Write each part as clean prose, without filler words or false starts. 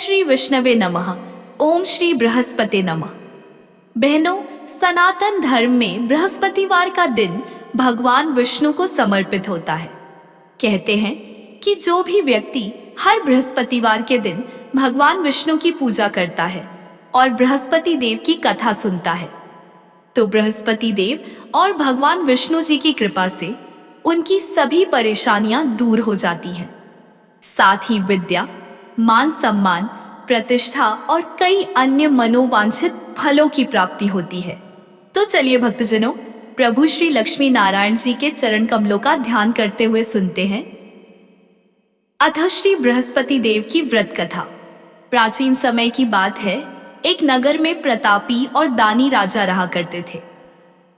श्री विष्णवे नमः। ओम श्री बृहस्पति नमः। बहनों, सनातन धर्म में बृहस्पतिवार का दिन भगवान विष्णु को समर्पित होता है। कहते हैं कि जो भी व्यक्ति हर बृहस्पतिवार के दिन भगवान विष्णु की पूजा करता है और बृहस्पति देव की कथा सुनता है, तो बृहस्पति देव और भगवान विष्णु जी की कृपा से उनकी सभी परेशानियां दूर हो जाती हैं। साथ ही विद्या, मान सम्मान, प्रतिष्ठा और कई अन्य मनोवांछित फलों की प्राप्ति होती है। तो चलिए भक्तजनों, प्रभु श्री लक्ष्मी नारायण जी के चरण कमलों का ध्यान करते हुए सुनते हैं अथ श्री बृहस्पति देव की व्रत कथा। प्राचीन समय की बात है, एक नगर में प्रतापी और दानी राजा रहा करते थे।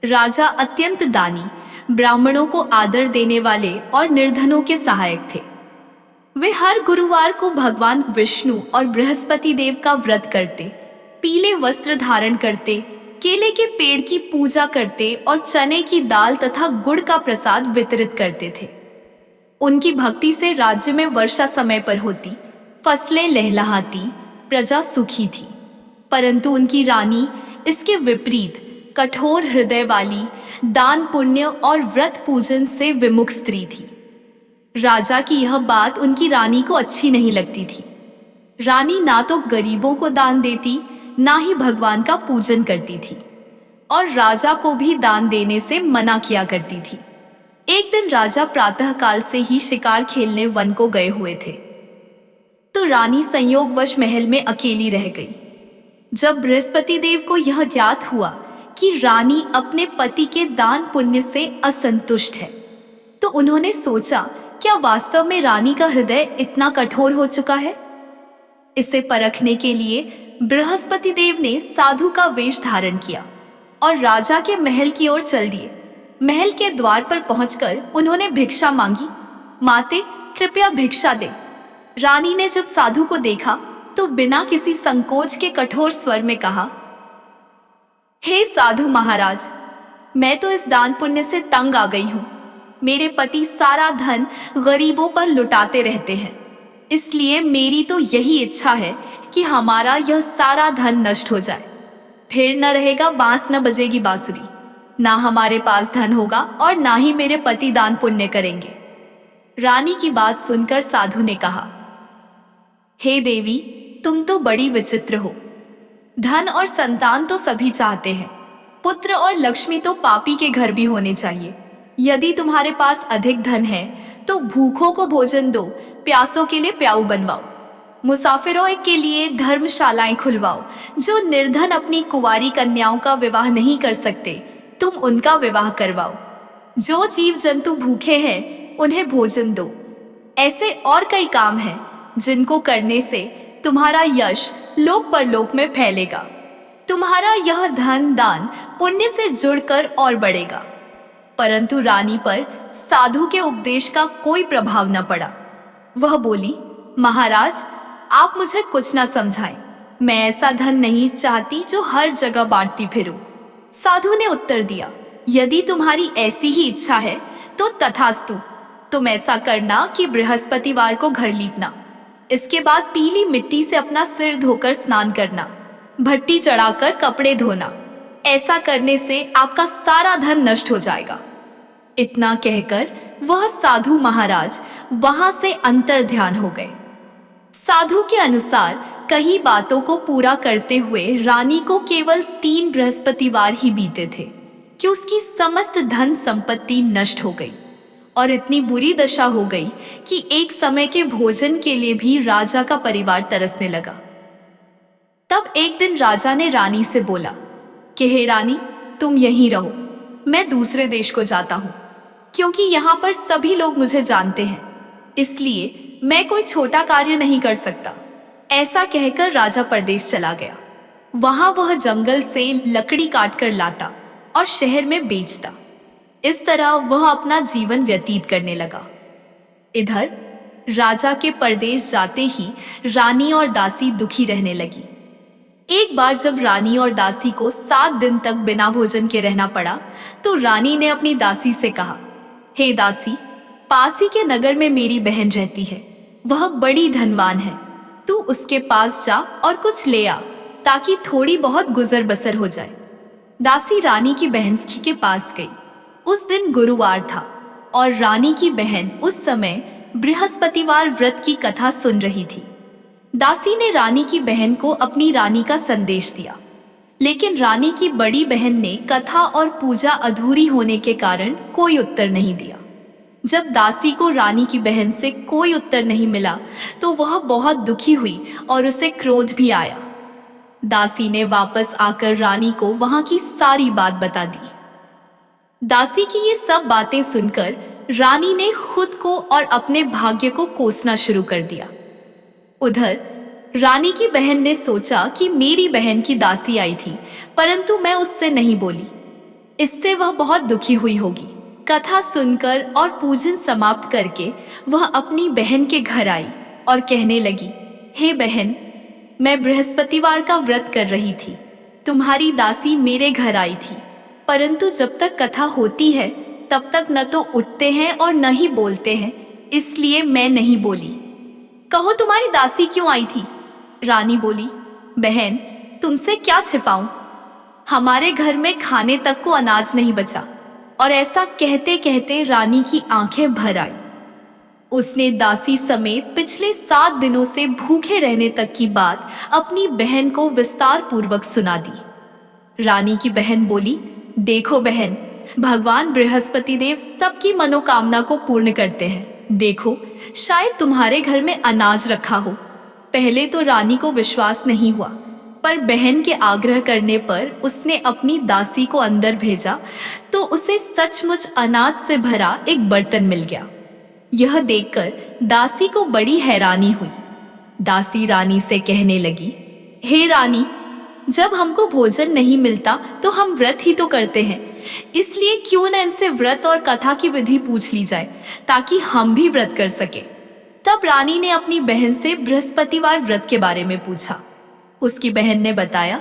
राजा अत्यंत दानी, ब्राह्मणों को आदर देने वाले और निर्धनों के सहायक थे। वे हर गुरुवार को भगवान विष्णु और बृहस्पति देव का व्रत करते, पीले वस्त्र धारण करते, केले के पेड़ की पूजा करते और चने की दाल तथा गुड़ का प्रसाद वितरित करते थे। उनकी भक्ति से राज्य में वर्षा समय पर होती, फसलें लहलहाती, प्रजा सुखी थी। परंतु उनकी रानी इसके विपरीत कठोर हृदय वाली, दान पुण्य और व्रत पूजन से विमुख स्त्री थी। राजा की यह बात उनकी रानी को अच्छी नहीं लगती थी। रानी ना तो गरीबों को दान देती, ना ही भगवान का पूजन करती थी और राजा को भी दान देने से मना किया करती थी। एक दिन राजा प्रातःकाल से ही शिकार खेलने वन को गए हुए थे, तो रानी संयोगवश महल में अकेली रह गई। जब बृहस्पति देव को यह ज्ञात हुआ कि रानी अपने पति के दान पुण्य से असंतुष्ट है, तो उन्होंने सोचा, क्या वास्तव में रानी का हृदय इतना कठोर हो चुका है? इसे परखने के लिए बृहस्पति देव ने साधु का वेश धारण किया और राजा के महल की ओर चल दिए। महल के द्वार पर पहुंचकर उन्होंने भिक्षा मांगी। माते, कृपया भिक्षा दे। रानी ने जब साधु को देखा तो बिना किसी संकोच के कठोर स्वर में कहा, हे साधु महाराज, मैं तो इस दान पुण्य से तंग आ गई हूं। मेरे पति सारा धन गरीबों पर लुटाते रहते हैं, इसलिए मेरी तो यही इच्छा है कि हमारा यह सारा धन नष्ट हो जाए। फिर न रहेगा बांस, न बजेगी बांसुरी, ना हमारे पास धन होगा और ना ही मेरे पति दान पुण्य करेंगे। रानी की बात सुनकर साधु ने कहा, हे देवी, तुम तो बड़ी विचित्र हो। धन और संतान तो सभी चाहते हैं, पुत्र और लक्ष्मी तो पापी के घर भी होने चाहिए। यदि तुम्हारे पास अधिक धन है तो भूखों को भोजन दो, प्यासों के लिए प्याऊ बनवाओ, मुसाफिरों के लिए धर्मशालाएं खुलवाओ। जो निर्धन अपनी कुंवारी कन्याओं का विवाह नहीं कर सकते, तुम उनका विवाह करवाओ। जो जीव जंतु भूखे हैं, उन्हें भोजन दो। ऐसे और कई काम हैं जिनको करने से तुम्हारा यश लोक परलोक में फैलेगा। तुम्हारा यह धन दान पुण्य से जुड़कर और बढ़ेगा। परंतु रानी पर साधु के उपदेश का कोई प्रभाव न पड़ा। वह बोली, महाराज, आप मुझे कुछ न समझाएं। मैं ऐसा धन नहीं चाहती जो हर जगह बांटती फिरूं। साधु ने उत्तर दिया, यदि तुम्हारी ऐसी ही इच्छा है तो तथास्तु। तुम ऐसा करना कि बृहस्पतिवार को घर लीपना, इसके बाद पीली मिट्टी से अपना सिर धोकर स्नान करना, भट्टी चढ़ाकर कपड़े धोना। ऐसा करने से आपका सारा धन नष्ट हो जाएगा। इतना कहकर वह साधु महाराज वहां से अंतर ध्यान हो गए। साधु के अनुसार कई बातों को पूरा करते हुए रानी को केवल 3 बृहस्पतिवार ही बीते थे कि उसकी समस्त धन संपत्ति नष्ट हो गई और इतनी बुरी दशा हो गई कि एक समय के भोजन के लिए भी राजा का परिवार तरसने लगा। तब एक दिन राजा ने रानी से बोला कि हे रानी, तुम यहीं रहो, मैं दूसरे देश को जाता हूँ, क्योंकि यहाँ पर सभी लोग मुझे जानते हैं, इसलिए मैं कोई छोटा कार्य नहीं कर सकता। ऐसा कहकर राजा परदेश चला गया। वहां वह जंगल से लकड़ी काटकर लाता और शहर में बेचता। इस तरह वह अपना जीवन व्यतीत करने लगा। इधर राजा के परदेश जाते ही रानी और दासी दुखी रहने लगी। एक बार जब रानी और दासी को 7 दिन तक बिना भोजन के रहना पड़ा, तो रानी ने अपनी दासी से कहा, हे दासी, पास ही के नगर में मेरी बहन रहती है। वह बड़ी धनवान है। तू उसके पास जा और कुछ ले आ, ताकि थोड़ी बहुत गुजर बसर हो जाए। दासी रानी की बहन सखी के पास गई। उस दिन गुरुवार था और रानी की बहन उस समय बृहस्पतिवार व्रत की कथा सुन रही थी। दासी ने रानी की बहन को अपनी रानी का संदेश दिया, लेकिन रानी की बड़ी बहन ने कथा और पूजा अधूरी होने के कारण कोई उत्तर नहीं दिया। जब दासी को रानी की बहन से कोई उत्तर नहीं मिला तो वह बहुत दुखी हुई और उसे क्रोध भी आया। दासी ने वापस आकर रानी को वहां की सारी बात बता दी। दासी की ये सब बातें सुनकर रानी ने खुद को और अपने भाग्य को कोसना शुरू कर दिया। उधर रानी की बहन ने सोचा कि मेरी बहन की दासी आई थी, परंतु मैं उससे नहीं बोली, इससे वह बहुत दुखी हुई होगी। कथा सुनकर और पूजन समाप्त करके वह अपनी बहन के घर आई और कहने लगी, हे बहन, मैं बृहस्पतिवार का व्रत कर रही थी। तुम्हारी दासी मेरे घर आई थी, परंतु जब तक कथा होती है तब तक न तो उठते हैं और न ही बोलते हैं, इसलिए मैं नहीं बोली। कहो तुम्हारी दासी क्यों आई थी? रानी बोली, बहन, तुमसे क्या छिपाऊं? हमारे घर में खाने तक को अनाज नहीं बचा। और ऐसा कहते कहते रानी की आंखें भर आई। उसने दासी समेत पिछले 7 दिनों से भूखे रहने तक की बात अपनी बहन को विस्तार पूर्वक सुना दी। रानी की बहन बोली, देखो बहन, भगवान बृहस्पति देव सबकी मनोकामना को पूर्ण करते हैं। देखो, शायद तुम्हारे घर में अनाज रखा हो। पहले तो रानी को विश्वास नहीं हुआ, पर बहन के आग्रह करने पर उसने अपनी दासी को अंदर भेजा तो उसे सचमुच अनाज से भरा एक बर्तन मिल गया। यह देखकर दासी को बड़ी हैरानी हुई। दासी रानी से कहने लगी, हे रानी, जब हमको भोजन नहीं मिलता तो हम व्रत ही तो करते हैं, इसलिए क्यों न इनसे व्रत और कथा की विधि पूछ ली जाए ताकि हम भी व्रत कर सके। तब रानी ने अपनी बहन से बृहस्पतिवार व्रत के बारे में पूछा। उसकी बहन ने बताया,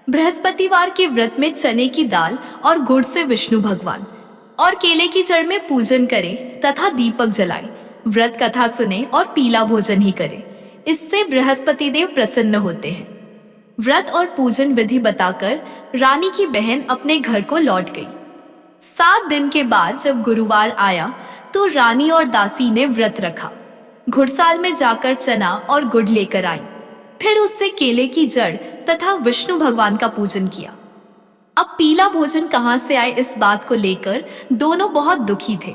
बृहस्पतिवार के व्रत में चने की दाल और गुड़ से विष्णु भगवान और केले की जड़ में पूजन करें तथा दीपक जलाएं, व्रत कथा सुने और पीला भोजन ही करें। इससे बृहस्पति देव प्रसन्न होते हैं। व्रत और पूजन विधि बताकर रानी की बहन अपने घर को लौट गई। 7 दिन के बाद जब गुरुवार आया तो रानी और दासी ने व्रत रखा। घुड़साल में जाकर चना और गुड़ लेकर आई, फिर उससे केले की जड़ तथा विष्णु भगवान का पूजन किया। अब पीला भोजन कहां से आए, इस बात को लेकर दोनों बहुत दुखी थे।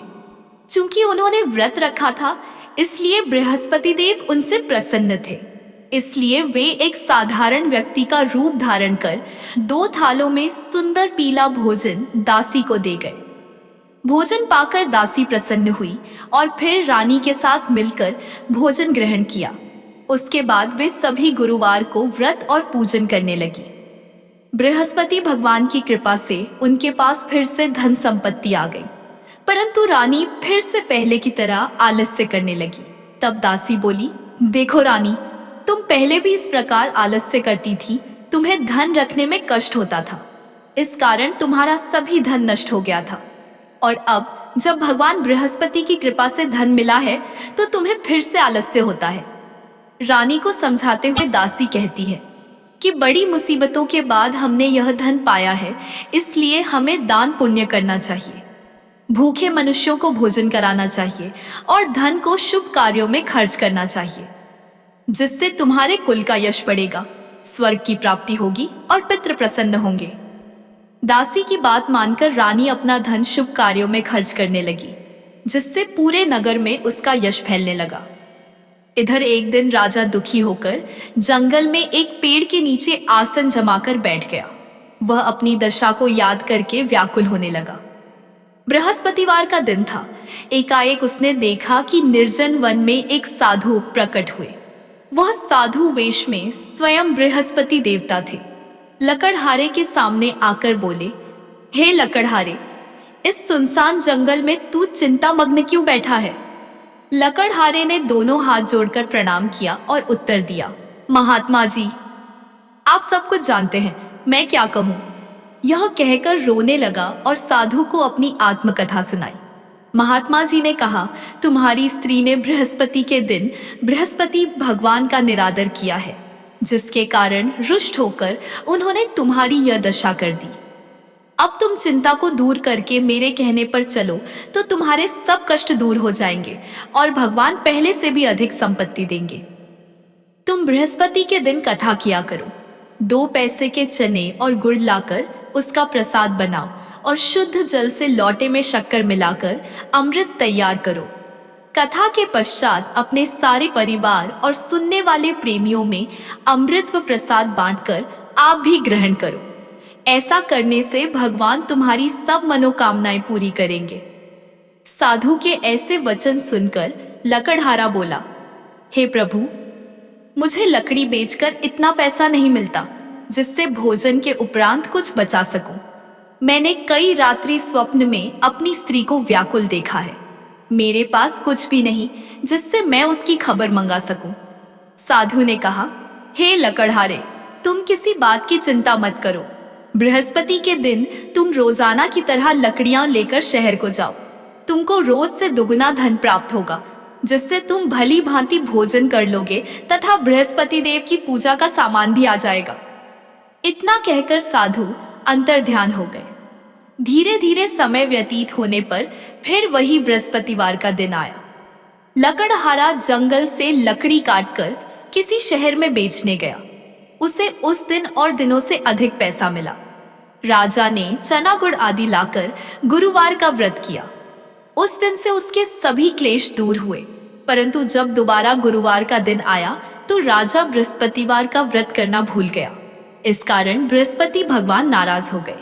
चूंकि उन्होंने व्रत रखा था, इसलिए बृहस्पति देव उनसे प्रसन्न थे। इसलिए वे एक साधारण व्यक्ति का रूप धारण कर 2 थालों में सुंदर पीला भोजन दासी को दे गए। भोजन पाकर दासी प्रसन्न हुई और फिर रानी के साथ मिलकर भोजन ग्रहण किया। उसके बाद वे सभी गुरुवार को व्रत और पूजन करने लगी। बृहस्पति भगवान की कृपा से उनके पास फिर से धन संपत्ति आ गई, परंतु रानी फिर से पहले की तरह आलस्य करने लगी। तब दासी बोली, देखो रानी, तुम पहले भी इस प्रकार आलस्य करती थी। तुम्हें धन रखने में कष्ट होता था, इस कारण तुम्हारा सभी धन नष्ट हो गया था। और अब जब भगवान बृहस्पति की कृपा से धन मिला है तो तुम्हें फिर से आलस्य होता है। रानी को समझाते हुए दासी कहती है कि बड़ी मुसीबतों के बाद हमने यह धन पाया है, इसलिए हमें दान पुण्य करना चाहिए, भूखे मनुष्यों को भोजन कराना चाहिए और धन को शुभ कार्यों में खर्च करना चाहिए, जिससे तुम्हारे कुल का यश बढ़ेगा, स्वर्ग की प्राप्ति होगी और पितृ प्रसन्न होंगे। दासी की बात मानकर रानी अपना धन शुभ कार्यों में खर्च करने लगी, जिससे पूरे नगर में उसका यश फैलने लगा। इधर एक दिन राजा दुखी होकर जंगल में एक पेड़ के नीचे आसन जमाकर बैठ गया। वह अपनी दशा को याद करके व्याकुल होने लगा। बृहस्पतिवार का दिन था। एकाएक उसने देखा कि निर्जन वन में एक साधु प्रकट हुए। वह साधु वेश में स्वयं बृहस्पति देवता थे। लकड़हारे के सामने आकर बोले, हे लकड़हारे, इस सुनसान जंगल में तू चिंता मग्न क्यों बैठा है? लकड़हारे ने दोनों हाथ जोड़कर प्रणाम किया और उत्तर दिया, महात्मा जी, आप सब कुछ जानते हैं, मैं क्या कहूँ। यह कहकर रोने लगा और साधु को अपनी आत्मकथा सुनाई। महात्मा जी ने कहा, तुम्हारी स्त्री ने बृहस्पति के दिन बृहस्पति भगवान का निरादर किया है, जिसके कारण रुष्ट होकर उन्होंने तुम्हारी यह दशा कर दी। अब तुम चिंता को दूर करके मेरे कहने पर चलो तो तुम्हारे सब कष्ट दूर हो जाएंगे और भगवान पहले से भी अधिक संपत्ति देंगे। तुम बृहस्पति के दिन कथा किया करो। 2 पैसे के चने और गुड़ लाकर उसका प्रसाद बनाओ और शुद्ध जल से लोटे में शक्कर मिलाकर अमृत तैयार करो। कथा के पश्चात अपने सारे परिवार और सुनने वाले प्रेमियों में अमृत व प्रसाद बांटकर आप भी ग्रहण करो। ऐसा करने से भगवान तुम्हारी सब मनोकामनाएं पूरी करेंगे। साधु के ऐसे वचन सुनकर लकड़हारा बोला, हे प्रभु, मुझे लकड़ी बेचकर इतना पैसा नहीं मिलता जिससे भोजन के उपरांत कुछ बचा सकूं। मैंने कई रात्रि स्वप्न में अपनी स्त्री को व्याकुल देखा है। मेरे पास कुछ भी नहीं जिससे मैं उसकी खबर मंगा सकूं। साधु ने कहा, हे लकड़हारे, तुम किसी बात की चिंता मत करो। बृहस्पति के दिन तुम रोजाना की तरह लकड़ियां लेकर शहर को जाओ। तुमको रोज से दुगुना धन प्राप्त होगा, जिससे तुम भली भांति भोजन कर लोगे तथा बृहस्पति देव की पूजा का सामान भी आ जाएगा। इतना कहकर साधु अंतर्ध्यान हो गए। धीरे धीरे समय व्यतीत होने पर फिर वही बृहस्पतिवार का दिन आया। लकड़हारा जंगल से लकड़ी काटकर किसी शहर में बेचने गया। उसे उस दिन और दिनों से अधिक पैसा मिला। राजा ने चना गुड़ आदि लाकर गुरुवार का व्रत किया। उस दिन से उसके सभी क्लेश दूर हुए। परंतु जब दोबारा गुरुवार का दिन आया तो राजा बृहस्पतिवार का व्रत करना भूल गया। इस कारण बृहस्पति भगवान नाराज हो गए।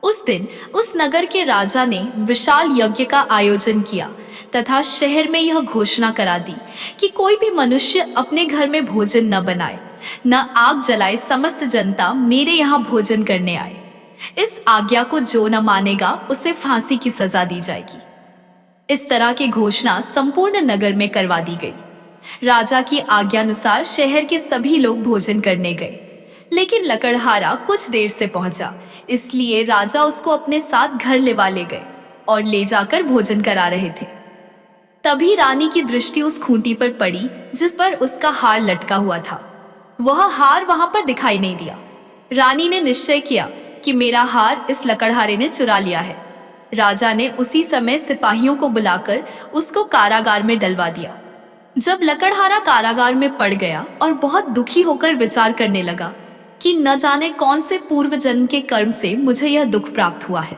उस दिन उस नगर के राजा ने विशाल यज्ञ का आयोजन किया तथा शहर में यह घोषणा करा दी कि कोई भी मनुष्य अपने घर में भोजन न बनाए, न आग जलाए। समस्त जनता मेरे यहाँ भोजन करने आए। इस आज्ञा को जो न मानेगा उसे फांसी की सजा दी जाएगी। इस तरह की घोषणा संपूर्ण नगर में करवा दी गई। राजा की आज्ञानुसार शहर के सभी लोग भोजन करने गए, लेकिन लकड़हारा कुछ देर से पहुंचा, इसलिए राजा उसको अपने साथ घर लेवा ले गए और ले जाकर भोजन करा रहे थे। तभी रानी की दृष्टि उस खूंटी पर पड़ी जिस पर उसका हार लटका हुआ था। वह हार वहां पर दिखाई नहीं दिया। रानी ने निश्चय किया कि मेरा हार इस लकड़हारे ने चुरा लिया है। राजा ने उसी समय सिपाहियों को बुलाकर उसको कारागार में डलवा दिया। जब लकड़हारा कारागार में पड़ गया और बहुत दुखी होकर विचार करने लगा कि न जाने कौन से पूर्व जन्म के कर्म से मुझे यह दुख प्राप्त हुआ है।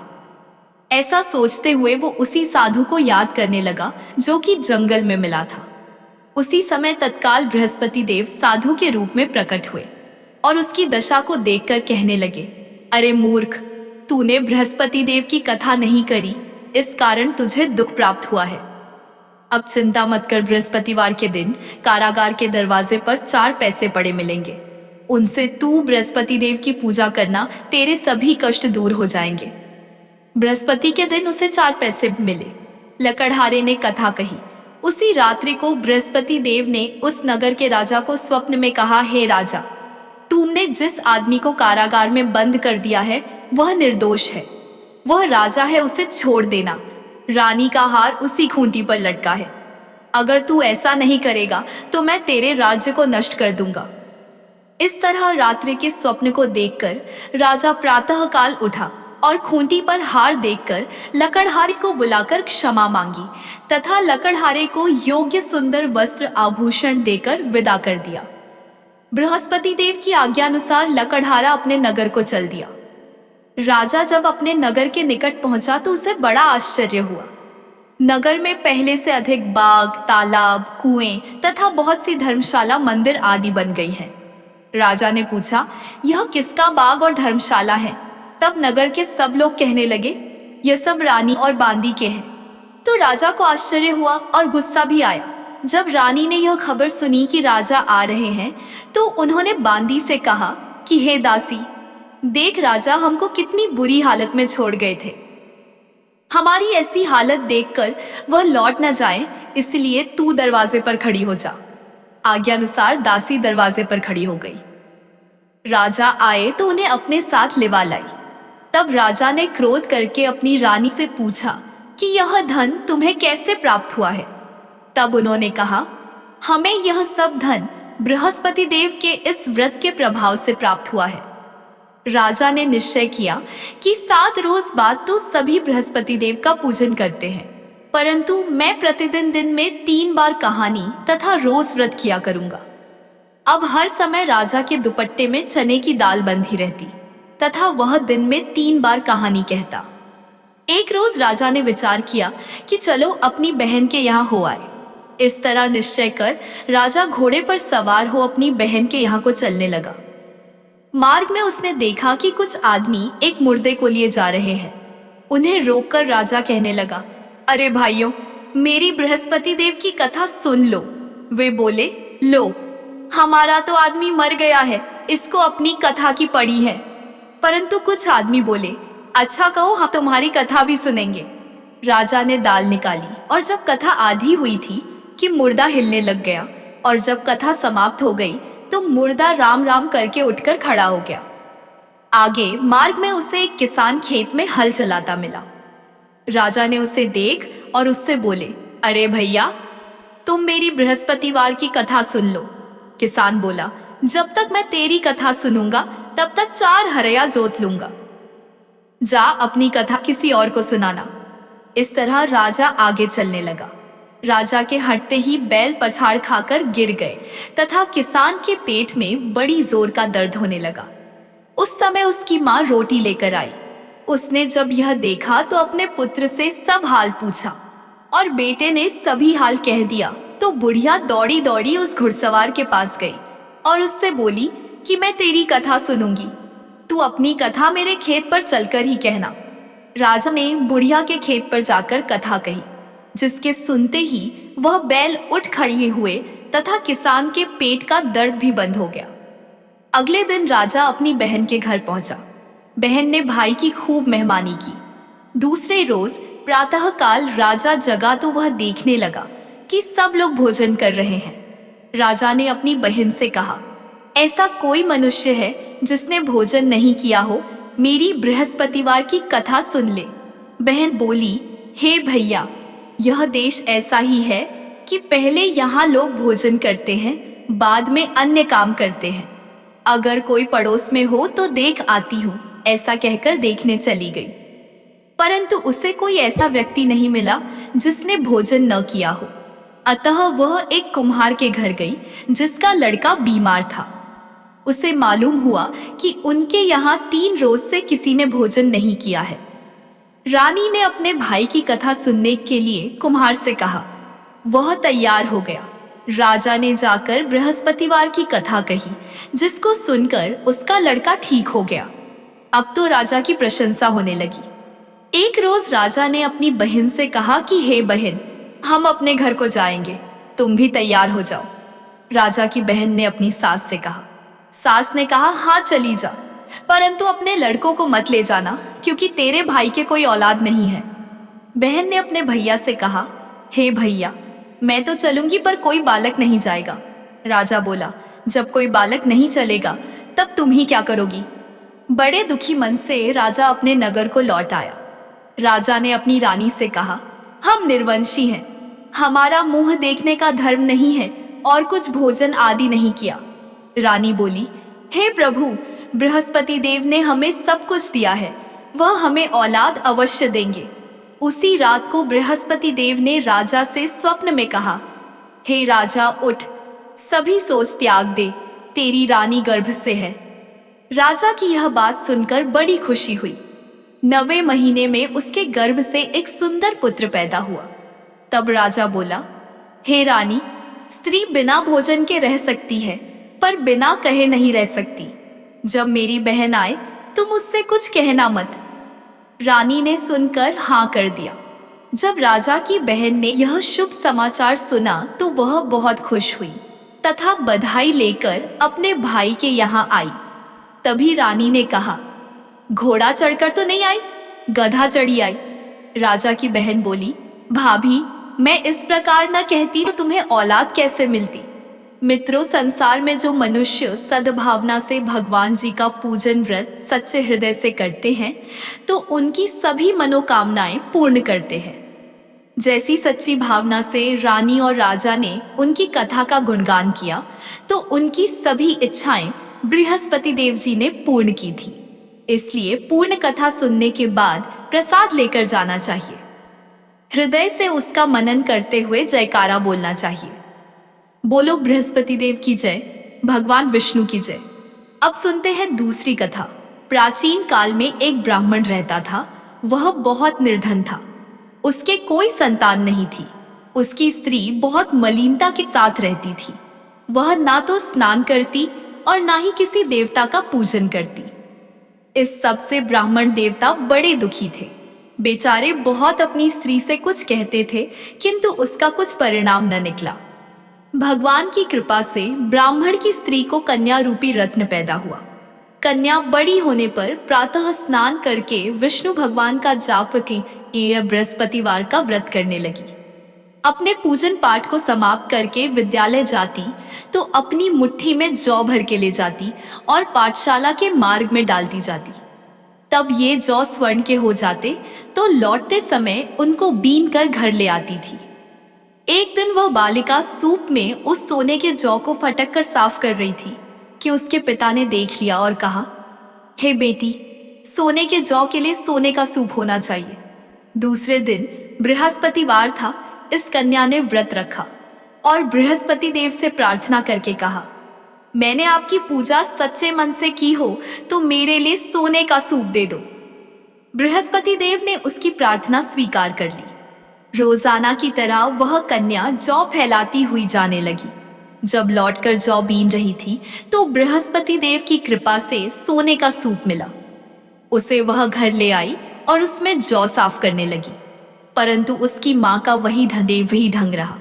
ऐसा सोचते हुए वो उसी साधु को याद करने लगा जो कि जंगल में मिला था। उसी समय तत्काल बृहस्पति देव साधु के रूप में प्रकट हुए और उसकी दशा को देखकर कहने लगे, अरे मूर्ख, तूने बृहस्पति देव की कथा नहीं करी, इस कारण तुझे दुख प्राप्त हुआ है। अब चिंता मत कर, बृहस्पतिवार के दिन कारागार के दरवाजे पर 4 पैसे पड़े मिलेंगे। उनसे तू बृहस्पति देव की पूजा करना, तेरे सभी कष्ट दूर हो जाएंगे। बृहस्पति के दिन उसे 4 पैसे मिले। लकड़हारे ने कथा कही। उसी रात्रि को बृहस्पति देव ने उस नगर के राजा को स्वप्न में कहा, हे राजा, तुमने जिस आदमी को कारागार में बंद कर दिया है वह निर्दोष है। वह राजा है, उसे छोड़ देना। रानी का हार उसी खूंटी पर लटका है। अगर तू ऐसा नहीं करेगा तो मैं तेरे राज्य को नष्ट कर दूंगा। इस तरह रात्रि के स्वप्न को देखकर राजा प्रातःकाल उठा और खूंटी पर हार देखकर लकड़हारे को बुलाकर क्षमा मांगी तथा लकड़हारे को योग्य सुंदर वस्त्र आभूषण देकर विदा कर दिया। बृहस्पति देव की आज्ञानुसार लकड़हारा अपने नगर को चल दिया। राजा जब अपने नगर के निकट पहुंचा तो उसे बड़ा आश्चर्य हुआ। नगर में पहले से अधिक बाग, तालाब, कुएं तथा बहुत सी धर्मशाला, मंदिर आदि बन गई हैं। राजा ने पूछा, यह किसका बाग और धर्मशाला है? तब नगर के सब लोग कहने लगे, यह सब रानी और बांदी के हैं। तो राजा को आश्चर्य हुआ और गुस्सा भी आया। जब रानी ने यह खबर सुनी कि राजा आ रहे हैं तो उन्होंने बांदी से कहा कि हे दासी, देख राजा हमको कितनी बुरी हालत में छोड़ गए थे। हमारी ऐसी हालत देखकर वह लौट न जाए, इसलिए तू दरवाजे पर खड़ी हो जा। आज्ञानुसार दासी दरवाजे पर खड़ी हो गई। राजा आए तो उन्हें अपने साथ लिवा लाई। तब राजा ने क्रोध करके अपनी रानी से पूछा कि यह धन तुम्हें कैसे प्राप्त हुआ है। तब उन्होंने कहा, हमें यह सब धन बृहस्पति देव के इस व्रत के प्रभाव से प्राप्त हुआ है। राजा ने निश्चय किया कि 7 रोज बाद तो सभी बृहस्पति देव का पूजन करते हैं, परंतु मैं प्रतिदिन दिन में 3 बार कहानी तथा रोज व्रत किया करूंगा। अब हर समय राजा के दुपट्टे में चने की दाल बंधी रहती तथा वह दिन में 3 बार कहानी कहता। एक रोज राजा ने विचार किया कि चलो अपनी बहन के यहाँ हो आए। इस तरह निश्चय कर राजा घोड़े पर सवार हो अपनी बहन के यहाँ को चलने लगा। मार्ग में उसने देखा कि कुछ आदमी एक मुर्दे को लिए जा रहे हैं। उन्हें रोककर राजा कहने लगा, अरे भाइयों, मेरी बृहस्पति देव की कथा सुन लो। वे बोले, लो, हमारा तो आदमी मर गया है, इसको अपनी कथा की पड़ी है। परंतु कुछ आदमी बोले, अच्छा कहो, हम तुम्हारी कथा भी सुनेंगे। राजा ने दाल निकाली और जब कथा आधी हुई थी कि मुर्दा हिलने लग गया, और जब कथा समाप्त हो गई तो मुर्दा राम राम करके उठकर खड़ा हो गया। आगे मार्ग में उसे एक किसान खेत में हल चलाता मिला। राजा ने उसे देख और उससे बोले, अरे भैया, तुम मेरी बृहस्पतिवार की कथा सुन लो। किसान बोला, जब तक मैं तेरी कथा सुनूंगा तब तक 4 हरया जोत लूंगा। जा अपनी कथा किसी और को सुनाना। इस तरह राजा आगे चलने लगा। राजा के हटते ही बैल पछाड़ खाकर गिर गए तथा किसान के पेट में बड़ी जोर का दर्द होने लगा। उस समय उसकी माँ रोटी लेकर आई। उसने जब यह देखा तो अपने पुत्र से सब हाल पूछा और बेटे ने सभी हाल कह दिया तो बुढ़िया दौड़ी दौड़ी उस घुड़सवार के पास गई और उससे बोली कि मैं तेरी कथा सुनूंगी, तू अपनी कथा मेरे खेत पर चलकर ही कहना। राजा ने बुढ़िया के खेत पर जाकर कथा कही, जिसके सुनते ही वह बैल उठ खड़े हुए तथा किसान के पेट का दर्द भी बंद हो गया। अगले दिन राजा अपनी बहन के घर पहुंचा। बहन ने भाई की खूब मेहमानी की। दूसरे रोज प्रातःकाल राजा जगा तो वह देखने लगा कि सब लोग भोजन कर रहे हैं। राजा ने अपनी बहन से कहा, ऐसा कोई मनुष्य है जिसने भोजन नहीं किया हो, मेरी बृहस्पतिवार की कथा सुन ले। बहन बोली, हे भैया, यह देश ऐसा ही है कि पहले यहाँ लोग भोजन करते हैं, बाद में अन्य काम करते हैं। अगर कोई पड़ोस में हो तो देख आती हूँ। ऐसा कहकर देखने चली गई, परंतु उसे कोई ऐसा व्यक्ति नहीं मिला जिसने भोजन न किया हो। अतः वह एक कुम्हार के घर गई जिसका लड़का बीमार था। उसे मालूम हुआ कि उनके यहाँ 3 रोज से किसी ने भोजन नहीं किया है। रानी ने अपने भाई की कथा सुनने के लिए कुम्हार से कहा। वह तैयार हो गया। राजा ने जाकर बृहस्पतिवार की कथा कही, जिसको सुनकर उसका लड़का ठीक हो गया। अब तो राजा की प्रशंसा होने लगी। एक रोज राजा ने अपनी बहन से कहा कि हे बहन, हम अपने घर को जाएंगे, तुम भी तैयार हो जाओ। राजा की बहन ने अपनी सास से कहा। सास ने कहा, हाँ चली जा, परंतु अपने लड़कों को मत ले जाना, क्योंकि तेरे भाई के कोई औलाद नहीं है। बहन ने अपने भैया से कहा, हे भैया, मैं तो चलूंगी पर कोई बालक नहीं जाएगा। राजा बोला, जब कोई बालक नहीं चलेगा तब तुम ही क्या करोगी। बड़े दुखी मन से राजा अपने नगर को लौट आया। राजा ने अपनी रानी से कहा, हम निर्वंशी हैं, हमारा मुंह देखने का धर्म नहीं है और कुछ भोजन आदि नहीं किया। रानी बोली, हे प्रभु, बृहस्पति देव ने हमें सब कुछ दिया है, वह हमें औलाद अवश्य देंगे। उसी रात को बृहस्पति देव ने राजा से स्वप्न में कहा, हे राजा उठ, सभी सोच त्याग दे, तेरी रानी गर्भ से है। राजा की यह बात सुनकर बड़ी खुशी हुई। 9वें महीने में उसके गर्भ से एक सुंदर पुत्र पैदा हुआ। तब राजा बोला, हे रानी, स्त्री बिना भोजन के रह सकती है, पर बिना कहे नहीं रह सकती। जब मेरी बहन आए तुम उससे कुछ कहना मत। रानी ने सुनकर हाँ कर दिया। जब राजा की बहन ने यह शुभ समाचार सुना तो वह बहुत खुश हुई तथा बधाई लेकर अपने भाई के यहाँ आई। तभी रानी ने कहा, घोड़ा चढ़कर तो नहीं आई, गधा चढ़ी आई। राजा की बहन बोली, भाभी, मैं इस प्रकार न कहती तो तुम्हें औलाद कैसे मिलती। मित्रों, संसार में जो मनुष्य सद्भावना से भगवान जी का पूजन व्रत सच्चे हृदय से करते हैं तो उनकी सभी मनोकामनाएं पूर्ण करते हैं। जैसी सच्ची भावना से रानी और राजा ने उनकी कथा का गुणगान किया तो उनकी सभी इच्छाएं बृहस्पति देव जी ने पूर्ण की थी। इसलिए पूर्ण कथा सुनने के बाद प्रसाद लेकर जाना चाहिए। हृदय से उसका मनन करते हुए जयकारा बोलना चाहिए। बोलो बृहस्पति देव की जय, भगवान विष्णु की जय। अब सुनते हैं दूसरी कथा। प्राचीन काल में एक ब्राह्मण रहता था। वह बहुत निर्धन था। उसके कोई संतान नहीं थी। उसकी स्त्री बहुत मलिनता के साथ रहती थी। वह ना तो स्नान करती और ना ही किसी देवता का पूजन करती। इस सब से ब्राह्मण देवता बड़े दुखी थे। बेचारे बहुत अपनी स्त्री से कुछ कहते थे, किंतु उसका कुछ परिणाम न निकला। भगवान की कृपा से ब्राह्मण की स्त्री को कन्या रूपी रत्न पैदा हुआ। कन्या बड़ी होने पर प्रातः स्नान करके विष्णु भगवान का जाप के बृहस्पतिवार का व्रत करने लगी। अपने पूजन पाठ को समाप्त करके विद्यालय जाती तो अपनी मुट्ठी में जौ भर के ले जाती और पाठशाला के मार्ग में डालती जाती। तब ये जौ स्वर्ण के हो जाते तो लौटते समय उनको बीन कर घर ले आती थी। एक दिन वह बालिका सूप में उस सोने के जौ को फटक कर साफ कर रही थी कि उसके पिता ने देख लिया और कहा, हे बेटी, सोने के जौ के लिए सोने का सूप होना चाहिए। दूसरे दिन बृहस्पतिवार था। इस कन्या ने व्रत रखा और बृहस्पति देव से प्रार्थना करके कहा, मैंने आपकी पूजा सच्चे मन से की हो तो मेरे लिए सोने का सूप दे दो। बृहस्पति देव ने उसकी प्रार्थना स्वीकार कर ली। रोजाना की तरह वह कन्या जौ फैलाती हुई जाने लगी। जब लौटकर जौ बीन रही थी तो बृहस्पति देव की कृपा से सोने का सूप मिला। उसे वह घर ले आई और उसमें जौ साफ करने लगी, परंतु उसकी माँ का वही ढंग रहा।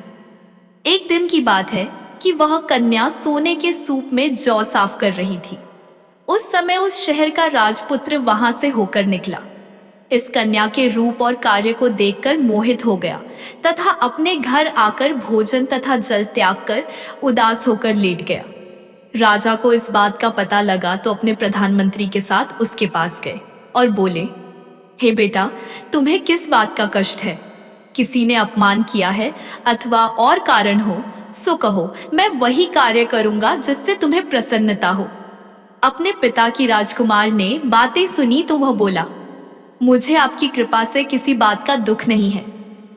एक दिन की बात है कि वह कन्या सोने के सूप में जौ साफ कर रही थी। उस समय उस शहर का राजपुत्र वहां से होकर निकला। इस कन्या के रूप और कार्य को देखकर मोहित हो गया तथा अपने घर आकर भोजन तथा जल त्याग कर उदास होकर लेट गया। राजा को इस बात का पता लगा तो अपने प्रधानमंत्री के साथ उसके पास गए और बोले, हे बेटा, तुम्हें किस बात का कष्ट है? किसी ने अपमान किया है अथवा और कारण हो सो कहो, मैं वही कार्य करूंगा जिससे तुम्हें प्रसन्नता हो। अपने पिता की राजकुमार ने बातें सुनी तो वह बोला, मुझे आपकी कृपा से किसी बात का दुख नहीं है।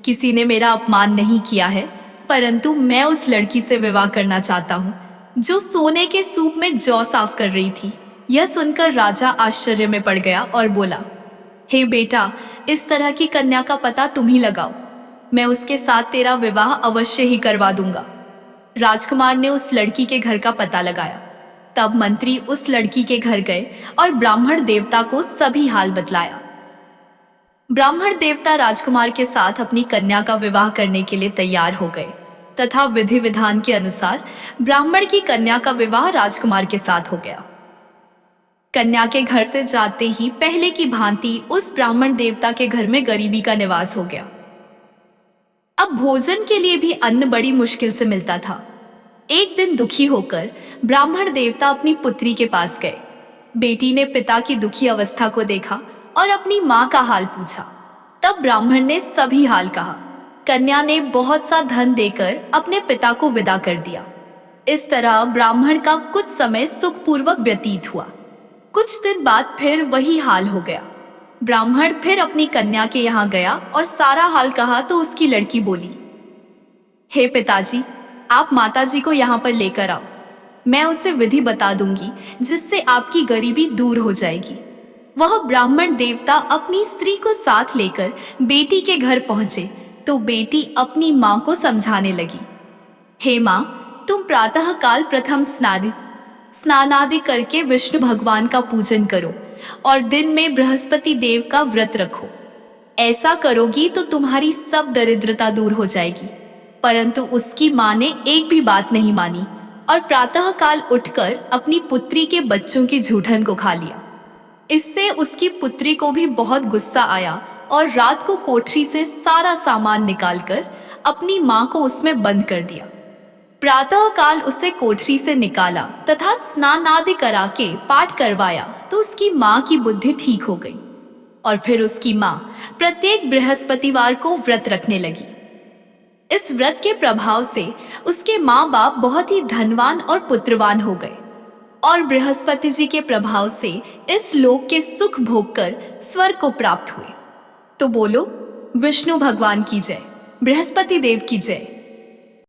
किसी ने मेरा अपमान नहीं किया है, परंतु मैं उस लड़की से विवाह करना चाहता हूँ जो सोने के सूप में जौ साफ कर रही थी। यह सुनकर राजा आश्चर्य में पड़ गया और बोला, हे बेटा, इस तरह की कन्या का पता तुम ही लगाओ। मैं उसके साथ तेरा विवाह अवश्य ही करवा दूंगा। राजकुमार ने उस लड़की के घर का पता लगाया। तब मंत्री उस लड़की के घर गए और ब्राह्मण देवता को सभी हाल बतलाया। ब्राह्मण देवता राजकुमार के साथ अपनी कन्या का विवाह करने के लिए तैयार हो गए तथा विधि विधान के अनुसार ब्राह्मण की कन्या का विवाह राजकुमार के साथ हो गया। कन्या के घर से जाते ही पहले की भांति उस ब्राह्मण देवता के घर में गरीबी का निवास हो गया। अब भोजन के लिए भी अन्न बड़ी मुश्किल से मिलता था। एक दिन दुखी होकर ब्राह्मण देवता अपनी पुत्री के पास गए। बेटी ने पिता की दुखी अवस्था को देखा और अपनी माँ का हाल पूछा। तब ब्राह्मण ने सभी हाल कहा। कन्या ने बहुत सा धन देकर अपने पिता को विदा कर दिया। इस तरह ब्राह्मण का कुछ समय सुखपूर्वक व्यतीत हुआ। कुछ दिन बाद फिर वही हाल हो गया। ब्राह्मण फिर अपनी कन्या के यहाँ गया और सारा हाल कहा तो उसकी लड़की बोली, हे पिताजी, आप माताजी को यहाँ पर लेकर आओ। मैं उसे विधि बता दूंगी जिससे आपकी गरीबी दूर हो जाएगी। वह ब्राह्मण देवता अपनी स्त्री को साथ लेकर बेटी के घर पहुंचे तो बेटी अपनी माँ को समझाने लगी, हे माँ, तुम प्रातः काल प्रथम स्नानादि करके विष्णु भगवान का पूजन करो और दिन में बृहस्पति देव का व्रत रखो। ऐसा करोगी तो तुम्हारी सब दरिद्रता दूर हो जाएगी। परंतु उसकी माँ ने एक भी बात नहीं मानी और प्रातः काल उठकर अपनी पुत्री के बच्चों की जूठन को खा लिया। इससे उसकी पुत्री को भी बहुत गुस्सा आया और रात को कोठरी से सारा सामान निकालकर अपनी माँ को उसमें बंद कर दिया। प्रातः काल उसे कोठरी से निकाला तथा स्नान आदि करा के पाठ करवाया तो उसकी माँ की बुद्धि ठीक हो गई और फिर उसकी माँ प्रत्येक बृहस्पतिवार को व्रत रखने लगी। इस व्रत के प्रभाव से उसके माँ बाप बहुत ही धनवान और पुत्रवान हो गए और बृहस्पति जी के प्रभाव से इस लोक के सुख भोगकर स्वर्ग को प्राप्त हुए। तो बोलो, विष्णु भगवान की जय, बृहस्पति देव की जय।